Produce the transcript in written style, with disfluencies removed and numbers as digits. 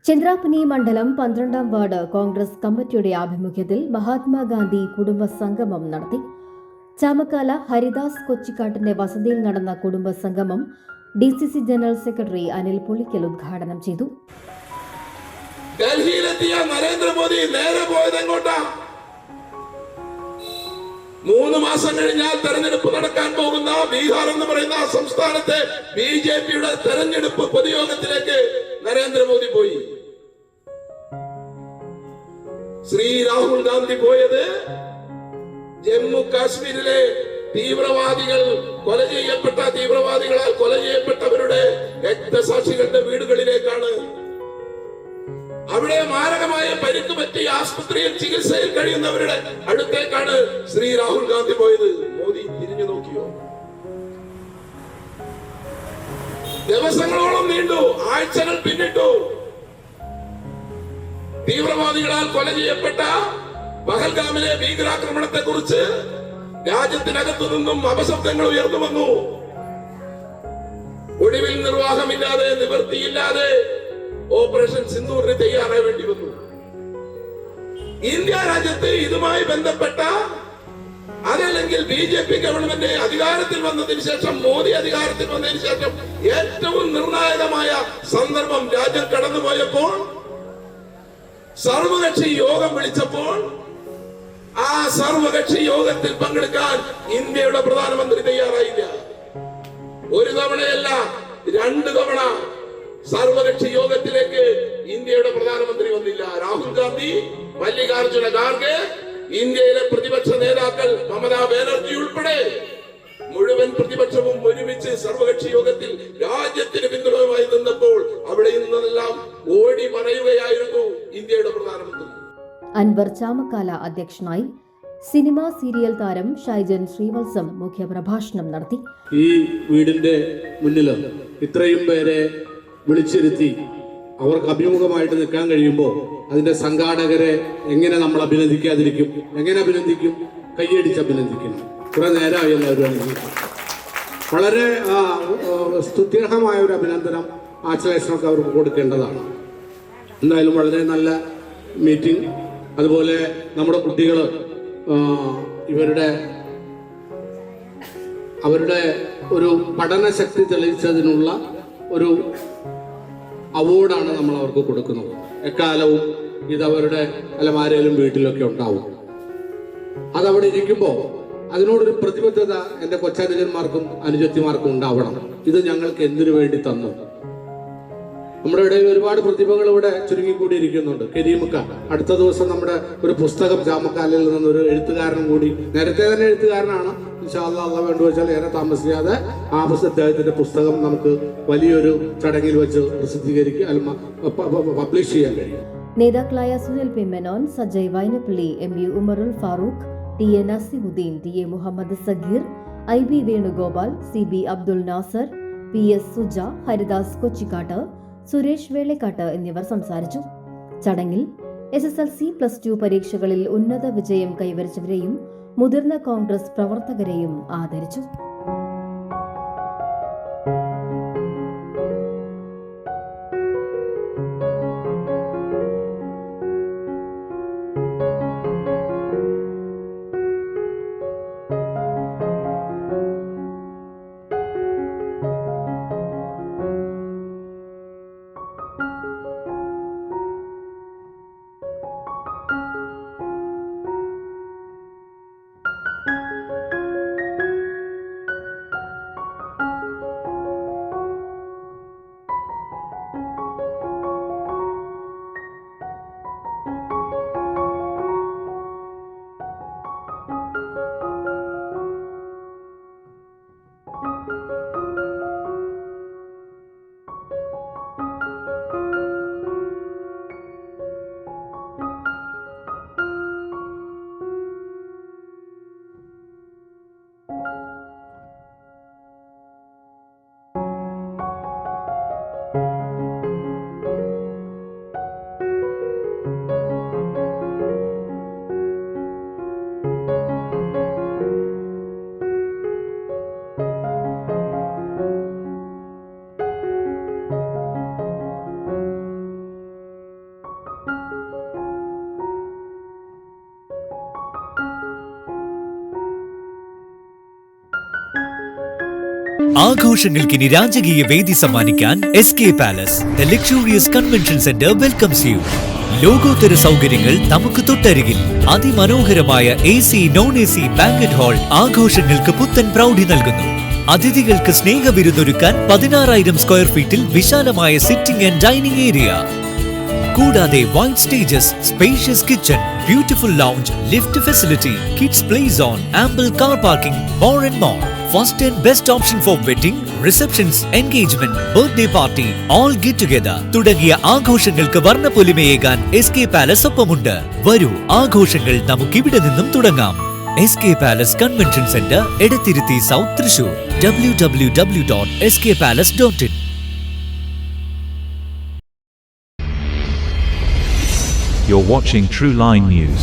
ചന്ദ്രാപ്പനി മണ്ഡലം 12-ാം വാർഡ് കോൺഗ്രസ് കമ്മിറ്റിയുടെ ആഭിമുഖ്യത്തിൽ മഹാത്മാഗാന്ധി കുടുംബ സംഗമം നടത്തി. ചാമക്കാല ഹരിദാസ് കൊച്ചിക്കാട്ടിന്റെ വസതിയിൽ നടന്ന കുടുംബ സംഗമം DCC general secretary Anil Pulikkal ഉദ്ഘാടനം ചെയ്തു. ഡൽഹിയിലെത്തിയ നരേന്ദ്രമോദി നേരെ പോയത് എങ്ങോട്ടാ? 3 മാസം കഴിഞ്ഞാൽ തെരഞ്ഞെടുപ്പ് നടക്കാൻ പോകുന്ന ബീഹാർ എന്ന് പറയുന്ന സംസ്ഥാനത്തെ BJPയുടെ തെരഞ്ഞെടുപ്പ് പൊതുയോഗത്തിലേക്ക് നരേന്ദ്രമോദി പോയി. ശ്രീ രാഹുൽ ഗാന്ധി പോയത് ജമ്മു കാശ്മീരിലെ തീവ്രവാദികളാൽ കൊല ചെയ്യപ്പെട്ടവരുടെ രക്തസാക്ഷികളുടെ വീടുകളിലേക്കാണ്. അവിടെ മാരകമായ പരിക്ക് പറ്റി ആശുപത്രിയിൽ ചികിത്സയിൽ കഴിയുന്നവരുടെ അടുത്തേക്കാണ് ശ്രീ രാഹുൽ ഗാന്ധി പോയത്. മോദി തിരിഞ്ഞു നോക്കിയോ? ദിവസങ്ങളോളം നീണ്ടു, ആഴ്ചകൾ പിന്നിട്ടു. തീവ്രവാദികളാൽ കൊല ചെയ്യപ്പെട്ട പഹൽഗാമിലെ ഭീകരാക്രമണത്തെ കുറിച്ച് രാജ്യത്തിനകത്തു നിന്നും അപശബ്ദങ്ങൾ ഉയർന്നു വന്നു. ഒടുവിൽ നിർവാഹമില്ലാതെ, നിവൃത്തിയില്ലാതെ ഓപ്പറേഷൻ സിന്ദൂറിന് തയ്യാറാവേണ്ടി വന്നു. ഇന്ത്യ രാജ്യത്ത് ഇതുമായി ബന്ധപ്പെട്ട അതല്ലെങ്കിൽ BJP ഗവൺമെന്റ് അധികാരത്തിൽ വന്നതിന് ശേഷം, മോദി അധികാരത്തിൽ വന്നതിന് ശേഷം ഏറ്റവും നിർണായകമായ സന്ദർഭം രാജ്യം കടന്നുപോയപ്പോൾ, സർവകക്ഷി യോഗം വിളിച്ചപ്പോൾ ആ സർവകക്ഷി യോഗത്തിൽ പങ്കെടുക്കാൻ ഇന്ത്യയുടെ പ്രധാനമന്ത്രി തയ്യാറായില്ല. ഒരു തവണയല്ല, 2 തവണ സർവകക്ഷി യോഗത്തിലേക്ക് ഇന്ത്യയുടെ പ്രധാനമന്ത്രി വന്നില്ല. രാഹുൽ ഗാന്ധി, മല്ലികാർജുന ഖാർഗെ, ഇന്ത്യയിലെ പ്രതിപക്ഷ നേതാക്കൾ മമതാ ബാനർജി ഉൾപ്പെടെ മുഴുവൻ പ്രതിപക്ഷവും ഒരുമിച്ച് സർവകക്ഷി യോഗത്തിൽ രാജ്യത്തിന് പിന്തുണയുമായി നിന്നപ്പോൾ അവിടെ നിന്നെല്ലാം ഓടി മറയുകയായിരുന്നു ഇന്ത്യയുടെ പ്രധാനമന്ത്രി. അൻവർ ചാമക്കാല അധ്യക്ഷനായി. സിനിമ സീരിയൽ താരം ഷൈജൻ ശ്രീവത്സം മുഖ്യപ്രഭാഷണം നടത്തി. ഈ വീടിന്റെ മുന്നിൽ ഇത്രയും പേരെ വിളിച്ചിരുത്തി അവർക്ക് അഭിമുഖമായിട്ട് നിൽക്കാൻ കഴിയുമ്പോൾ അതിന്റെ സംഘാടകരെ എങ്ങനെ നമ്മൾ അഭിനന്ദിക്കാതിരിക്കും? എങ്ങനെ അഭിനന്ദിക്കും? കൈയടിച്ച് അഭിനന്ദിക്കണം. കുറെ നേരമായി എല്ലാവരും വളരെ സ്തുത്യർഹമായ ഒരു അഭിനന്ദനം, ആശ്ലേഷണമൊക്കെ അവർക്ക് കൊടുക്കേണ്ടതാണ്. എന്തായാലും വളരെ നല്ല മീറ്റിംഗ്. അതുപോലെ നമ്മുടെ കുട്ടികൾ അവരുടെ ഒരു പഠനശക്തി തെളിയിച്ചതിനുള്ള ഒരു അവാർഡാണ് നമ്മൾ അവർക്ക് കൊടുക്കുന്നത്. എക്കാലവും ഇതവരുടെ അലമാരയിലും വീട്ടിലൊക്കെ ഉണ്ടാവും. അതവിടെ ഇരിക്കുമ്പോൾ അതിനോടൊരു പ്രതിബദ്ധത എൻ്റെ കൊച്ചനുജന്മാർക്കും അനുജത്തിമാർക്കും ഉണ്ടാവണം. ഇത് ഞങ്ങൾക്ക് എന്തിനു വേണ്ടി തന്നു? നമ്മുടെ ഇടയിൽ ഒരുപാട് പ്രതിഭകൾ ഇവിടെ ചുരുങ്ങിക്കൂടിയിരിക്കുന്നുണ്ട്. കരീമുക്ക അടുത്ത ദിവസം നമ്മുടെ ഒരു പുസ്തകം ചാമക്കാലിൽ നിന്നൊരു എഴുത്തുകാരനും കൂടി, നേരത്തെ തന്നെ എഴുത്തുകാരനാണ്, ഇൻഷാ അല്ലാഹ് വേണ്ടു വെച്ചാൽ ഏറെ താമസിക്കാതെ ആ അദ്ദേഹത്തിന്റെ പുസ്തകം നമുക്ക് വലിയൊരു ചടങ്ങിൽ വെച്ച് പ്രസിദ്ധീകരിക്കുക, പബ്ലിഷ് ചെയ്യാൻ കഴിയും. നേതാക്കളായ Sunil P Menon, Sajay Vainappally, MU Umarul Farooq, TA Naseemuddin, TA Muhammad Sageer, IB Venugopal, CB Abdul Nasser, PS Suja, Haridas Kochikkattu, Suresh Velakkattu എന്നിവർ സംസാരിച്ചു. ചടങ്ങിൽ SSLC+2 പരീക്ഷകളിൽ ഉന്നത വിജയം കൈവരിച്ചവരെയും മുതിർന്ന കോൺഗ്രസ് പ്രവർത്തകരെയും ആദരിച്ചു. ആഘോഷങ്ങൾക്കിനി രാജകീയ വേദി സമ്മാനിക്കാൻ SK Palace, the luxurious convention center welcomes you. ലോകോത്തര സൗകര്യങ്ങൾ നമുക്ക് തൊട്ടരികിൽ. അതിമനോഹരമായ AC, non-AC ബാങ്കറ്റ് ഹാൾ ആഘോഷങ്ങൾക്ക് പുത്തൻ പ്രൗഢി നൽകുന്നു. അതിഥികൾക്ക് സ്നേഹവിരുന്നൊരുക്കാൻ 16,000 സ്ക്വയർ ഫീറ്റിൽ വിശാലമായ സിറ്റിംഗ് ആൻഡ് ഡൈനിങ് ഏരിയ. കൂടാതെ wide stages, spacious kitchen, beautiful lounge, lift facility, kids play zone, ample car parking, more and more. First and best option for wedding, receptions, engagement, birthday party, all get together തുടങ്ങിയ ആഘോഷങ്ങൾക്ക് വർണ്ണപ്പൊലിമയേകാൻ SK Palace ഒപ്പമുണ്ട്. വരൂ, ആഘോഷങ്ങൾ നമുക്കിവിടെ നിന്നും തുടങ്ങാം. SK Palace Convention Center, Edathiruthy south, Thrissur. www.skpalace.in. You're watching True Line News.